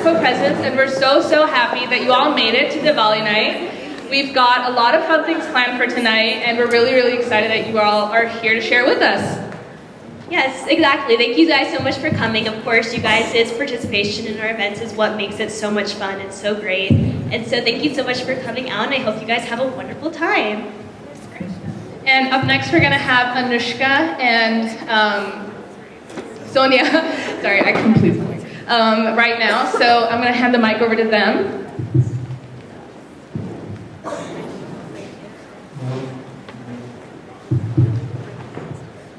co-presidents, and we're so happy that you all made it to Diwali night. We've got a lot of fun things planned for tonight, and we're really excited that you all are here to share with us. Yes, exactly. Thank you guys so much for coming. Of course, you guys' participation in our events is what makes it so much fun and so great. And so thank you so much for coming out, and I hope you guys have a wonderful time. And up next, we're going to have Anushka and Sonia. Sorry, I completely right now. So I'm going to hand the mic over to them.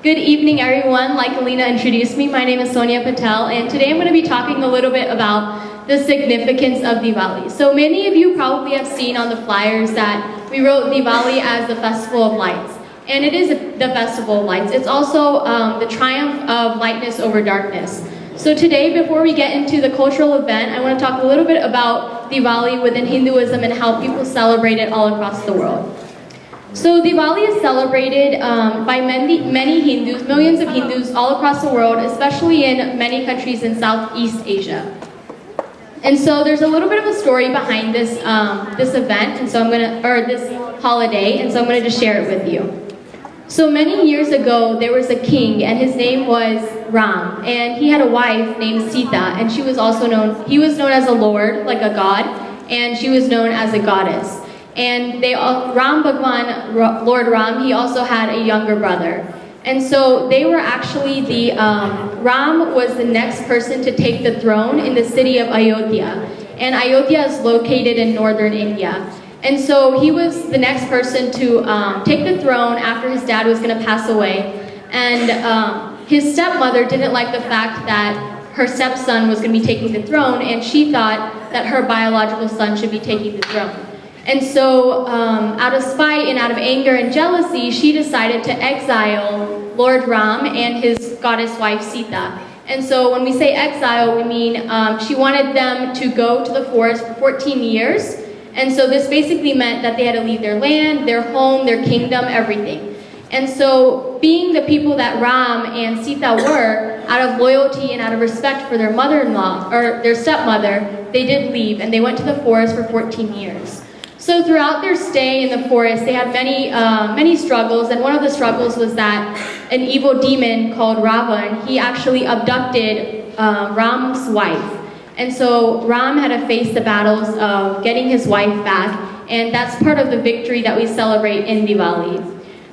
Good evening, everyone. Like Alina introduced me, my name is Sonia Patel, and today I'm going to be talking a little bit about the significance of Diwali. So many of you probably have seen on the flyers that we wrote Diwali as the Festival of Lights. And it is the Festival of Lights. It's also the triumph of lightness over darkness. So today, before we get into the cultural event, I want to talk a little bit about Diwali within Hinduism and how people celebrate it all across the world. So Diwali is celebrated by many Hindus, millions of Hindus all across the world, especially in many countries in Southeast Asia. And so there's a little bit of a story behind this this event, and so this holiday, and so I'm gonna just share it with you. So many years ago, there was a king, and his name was Ram, and he had a wife named Sita, and he was known as a lord, like a god, and she was known as a goddess. And Ram Bhagwan, Lord Ram, he also had a younger brother. And so they were actually Ram was the next person to take the throne in the city of Ayodhya. And Ayodhya is located in northern India. And so he was the next person to take the throne after his dad was going to pass away. And his stepmother didn't like the fact that her stepson was going to be taking the throne, and she thought that her biological son should be taking the throne. And so, out of spite and out of anger and jealousy, she decided to exile Lord Ram and his goddess wife Sita. And so when we say exile, we mean she wanted them to go to the forest for 14 years. And so this basically meant that they had to leave their land, their home, their kingdom, everything. And so being the people that Ram and Sita were, out of loyalty and out of respect for their mother-in-law, or their stepmother, they did leave, and they went to the forest for 14 years. So throughout their stay in the forest, they had many struggles, and one of the struggles was that an evil demon called Ravan, he actually abducted Ram's wife. And so Ram had to face the battles of getting his wife back, and that's part of the victory that we celebrate in Diwali.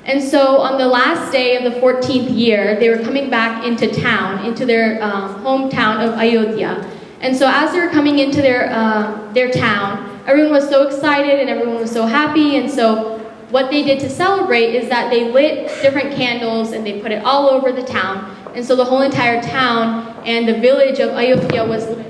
And so on the last day of the 14th year, they were coming back into town, into their hometown of Ayodhya. And so as they were coming into their town, everyone was so excited and everyone was so happy. And so what they did to celebrate is that they lit different candles and they put it all over the town. And so the whole entire town and the village of Ayodhya was lit up.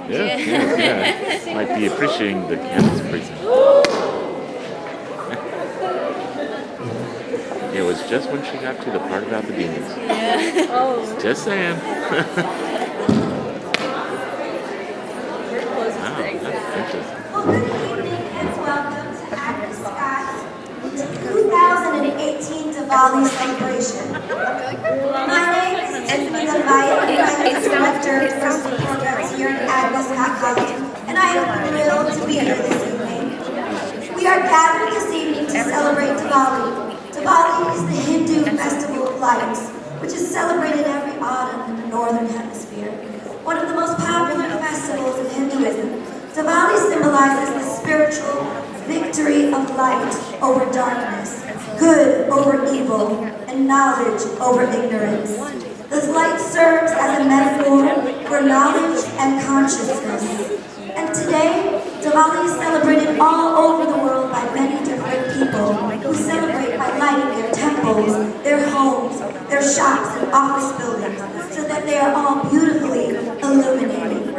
Yeah. Might be appreciating the candles praising. It was just when she got to the part about the demons. Yeah. Oh. Just saying. Wow, That's interesting. Well, good evening and welcome to Agnes Scott's 2018 Diwali celebration. My name is Tiffany Levi, and I'm the director of diversity programs here at Agnes Scott College, and I am thrilled to be here this evening. We are gathered this evening to celebrate Diwali. Diwali is the Hindu festival of lights, which is celebrated every autumn in the northern hemisphere. One of the most popular festivals in Hinduism, Diwali symbolizes the spiritual victory of light over darkness, good over evil, and knowledge over ignorance. This light serves as a metaphor for knowledge and consciousness. And today, Diwali is celebrated all over the world by many different people who celebrate by lighting their temples, their homes, their shops, and office buildings so that they are all beautifully illuminated.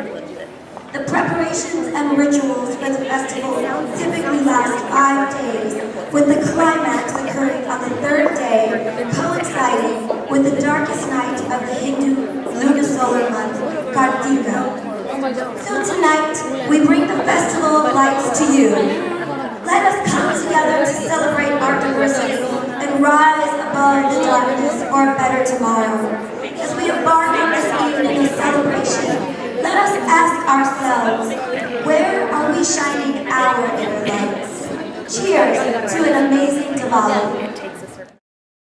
The preparations and rituals for the festival typically last 5 days, with the climax occurring on the 3rd day, coinciding with the darkest night of the Hindu lunisolar month, Kartika. So tonight, we bring the Festival of Lights to you. Let us come together to celebrate our diversity rise above the darkness for a better tomorrow. As we embark